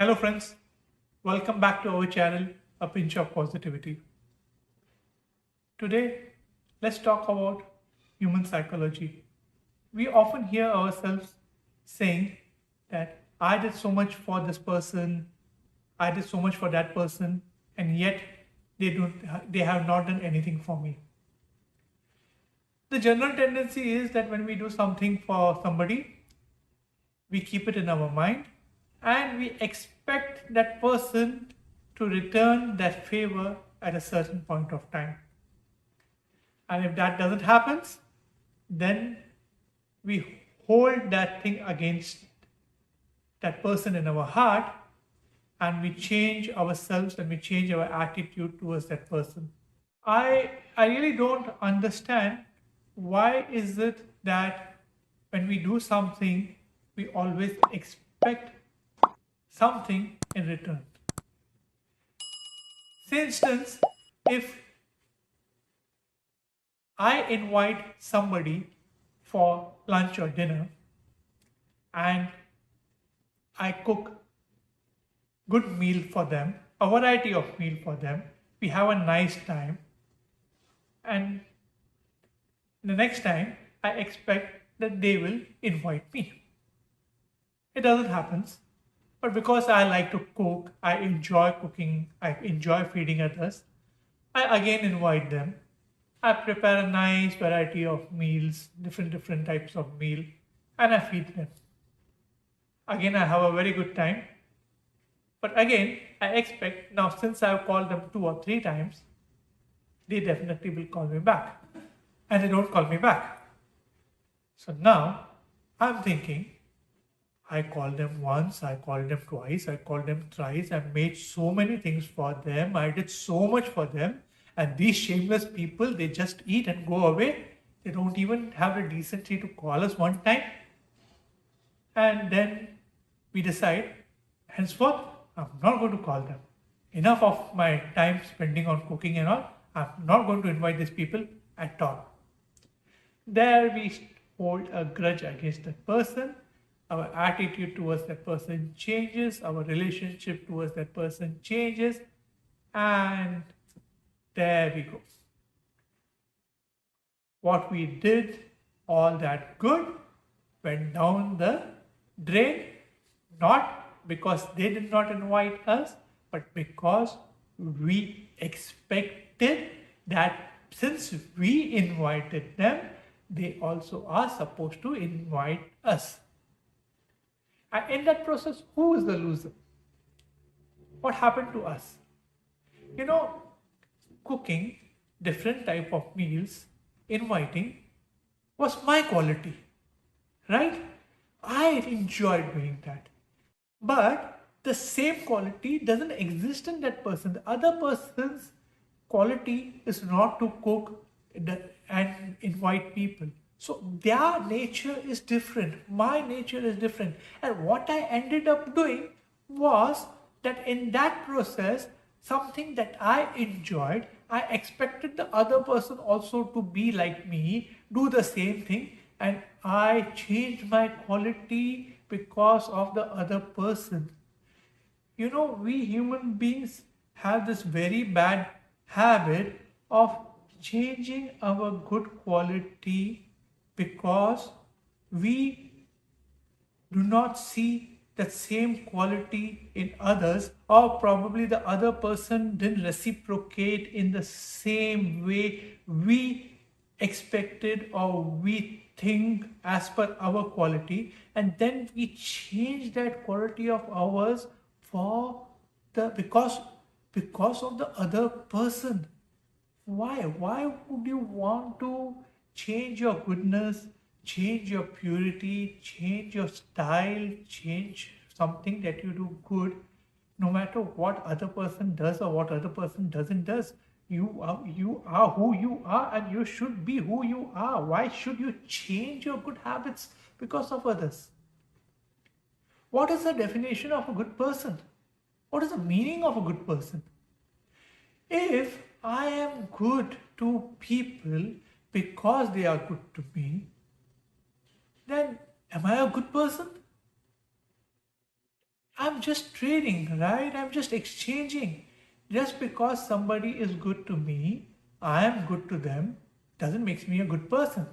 Hello, friends. Welcome back to our channel, A Pinch of Positivity. Today, let's talk about human psychology. We often hear ourselves saying that I did so much for this person, I did so much for that person, and yet they have not done anything for me. The general tendency is that when we do something for somebody, we keep it in our mind and we expect that person to return that favor at a certain point of time. And if that doesn't happen, then we hold that thing against that person in our heart and we change ourselves and we change our attitude towards that person. I really don't understand why is it that when we do something, we always expect something in return. For instance, if I invite somebody for lunch or dinner and I cook good meal for them, a variety of meal for them, we have a nice time, and the next time I expect that they will invite me. It doesn't happen, but because I like to cook, I enjoy cooking, I enjoy feeding others, I again invite them. I prepare a nice variety of meals, different types of meal, and I feed them. Again, I have a very good time. But again, I expect now since I've called them 2 or 3 times, they definitely will call me back. And they don't call me back. So now I'm thinking, I called them once, I called them twice, I called them thrice, I made so many things for them, I did so much for them, and these shameless people, they just eat and go away. They don't even have the decency to call us one time. And then we decide, henceforth, I'm not going to call them. Enough of my time spending on cooking and all. I'm not going to invite these people at all. There we hold a grudge against that person. Our attitude towards that person changes. Our relationship towards that person changes. And there we go. What we did, all that good, went down the drain, not because they did not invite us, but because we expected that since we invited them, they also are supposed to invite us. And in that process, who is the loser? What happened to us? You know, cooking different type of meals, inviting was my quality, right? I enjoyed doing that. But the same quality doesn't exist in that person. The other person's quality is not to cook and invite people. So their nature is different. My nature is different. And what I ended up doing was that in that process, something that I enjoyed, I expected the other person also to be like me, do the same thing, and I changed my quality because of the other person. You know, we human beings have this very bad habit of changing our good quality because we do not see that same quality in others, or probably the other person didn't reciprocate in the same way we expected or we think as per our quality, and then we change that quality of ours for the because of the other person. Why would you want to change your goodness, change your purity, change your style, change something that you do good, no matter what other person does or what other person doesn't does? You are who you are and you should be who you are. Why should you change your good habits because of others? What is the definition of a good person? What is the meaning of a good person? If I am good to people because they are good to me, then am I a good person? I'm just trading, right? I'm just exchanging. Just because somebody is good to me, I am good to them, doesn't make me a good person.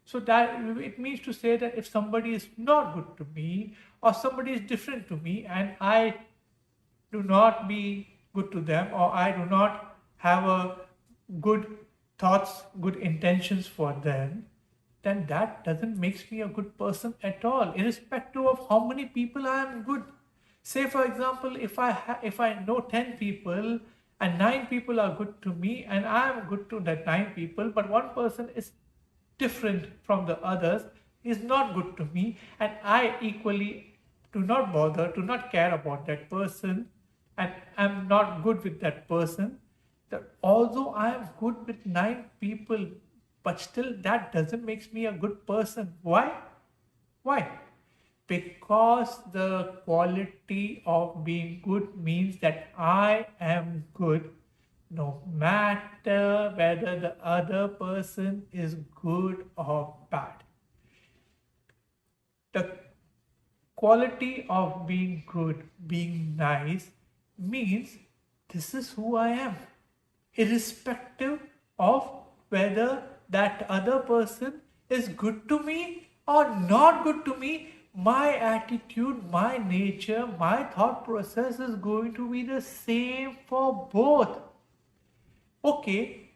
So that it means to say that if somebody is not good to me, or somebody is different to me, and I do not be good to them, or I do not have a good thoughts, good intentions for them, then that doesn't make me a good person at all, irrespective of how many people I am good. Say for example, if I know 10 people and 9 people are good to me and I am good to that 9 people, but one person is different from the others, is not good to me, and I equally do not bother, do not care about that person, and I'm not good with that person, that although I am good with 9 people, but still that doesn't make me a good person. Why? Why? Because the quality of being good means that I am good no matter whether the other person is good or bad. The quality of being good, being nice, means this is who I am, irrespective of whether that other person is good to me or not good to me. My attitude, my nature, my thought process is going to be the same for both. Okay,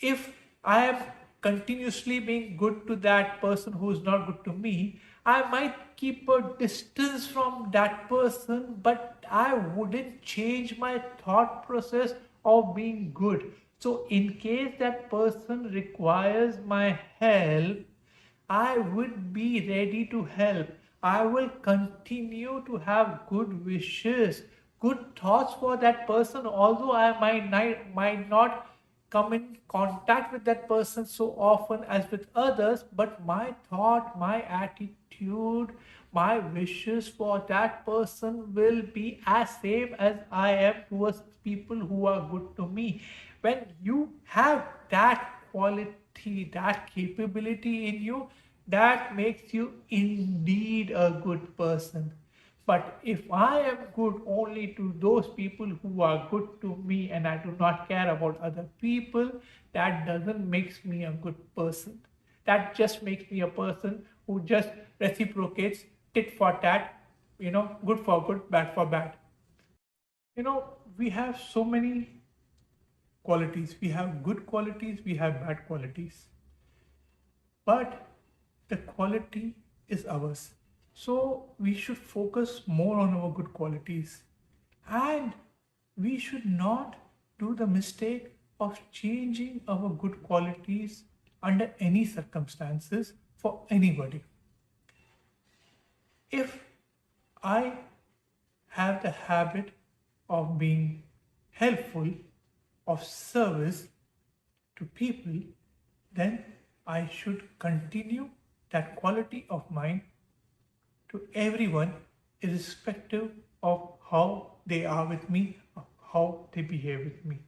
if I am continuously being good to that person who is not good to me, I might keep a distance from that person, but I wouldn't change my thought process of being good. So, in case that person requires my help, I would be ready to help. I will continue to have good wishes, good thoughts for that person, although I might not come in contact with that person so often as with others, but my thought, my attitude, my wishes for that person will be as same as I am towards people who are good to me. When you have that quality, that capability in you, that makes you indeed a good person. But if I am good only to those people who are good to me and I do not care about other people, that doesn't make me a good person. That just makes me a person who just reciprocates tit for tat, good for good, bad for bad. We have so many qualities. We have good qualities, we have bad qualities. But the quality is ours. So we should focus more on our good qualities. And we should not do the mistake of changing our good qualities under any circumstances for anybody. If I have the habit of being helpful, of service to people, then I should continue that quality of mine to everyone, irrespective of how they are with me, or how they behave with me.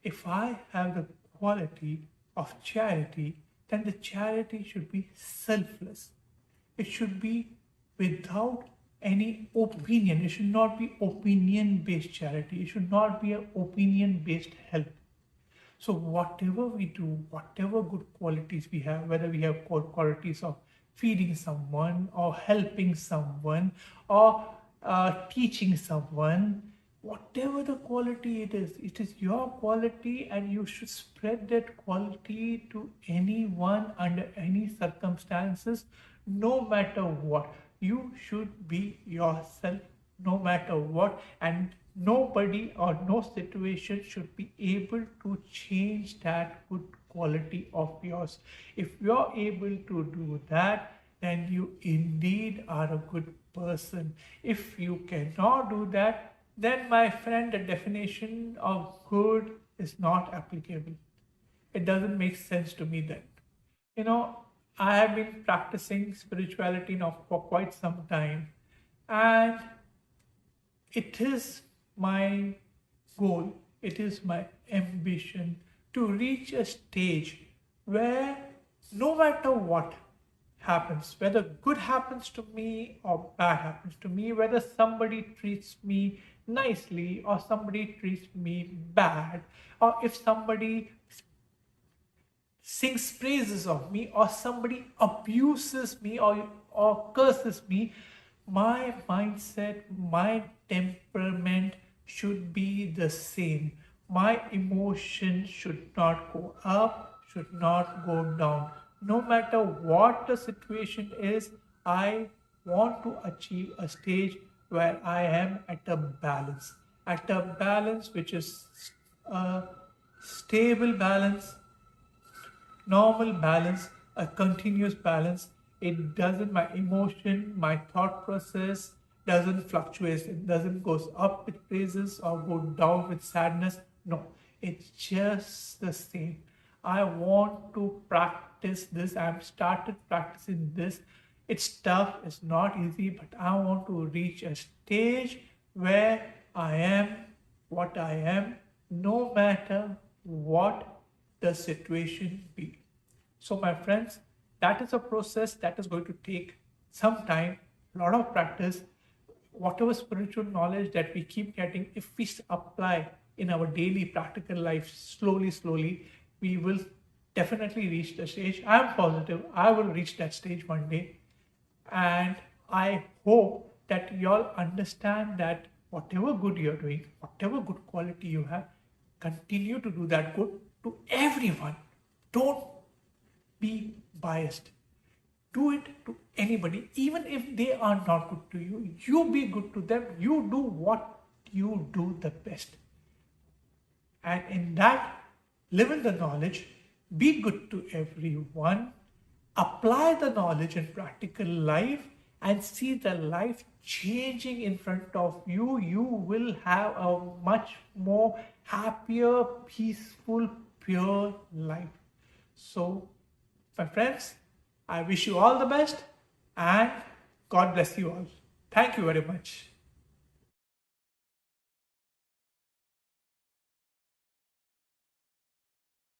If I have the quality of charity, then the charity should be selfless. It should be without any opinion. It should not be opinion based charity. It should not be an opinion based help. So, whatever we do, whatever good qualities we have, whether we have qualities of feeding someone or helping someone or teaching someone, whatever the quality it is your quality, and you should spread that quality to anyone under any circumstances, no matter what. You should be yourself no matter what, and nobody or no situation should be able to change that good quality of yours. If you're able to do that, then you indeed are a good person. If you cannot do that, then my friend, the definition of good is not applicable. It doesn't make sense to me then. You know, I have been practicing spirituality now for quite some time, and it is my goal, it is my ambition to reach a stage where no matter what happens, whether good happens to me or bad happens to me, whether somebody treats me nicely or somebody treats me bad, or if somebody sings praises of me or somebody abuses me or curses me, my mindset, my temperament should be the same. My emotion should not go up, should not go down. No matter what the situation is, I want to achieve a stage where I am at a balance which is a stable balance, normal balance, a continuous balance. It doesn't, my emotion, my thought process doesn't fluctuate. It doesn't goes up with praises or go down with sadness. No, it's just the same. I want to practice this. I've started practicing this. It's tough, it's not easy, but I want to reach a stage where I am what I am, no matter what the situation be. So, my friends, that is a process that is going to take some time, a lot of practice. Whatever spiritual knowledge that we keep getting, if we apply in our daily practical life slowly, we will definitely reach the stage. I'm positive I will reach that stage one day. And I hope that you all understand that whatever good you're doing, whatever good quality you have, continue to do that good to everyone. Don't be biased. Do it to anybody, even if they are not good to you. You be good to them. You do what you do the best. And in that, live in the knowledge, be good to everyone, apply the knowledge in practical life, and see the life changing in front of you. You will have a much more happier, peaceful, pure life. So, my friends, I wish you all the best and God bless you all. Thank you very much.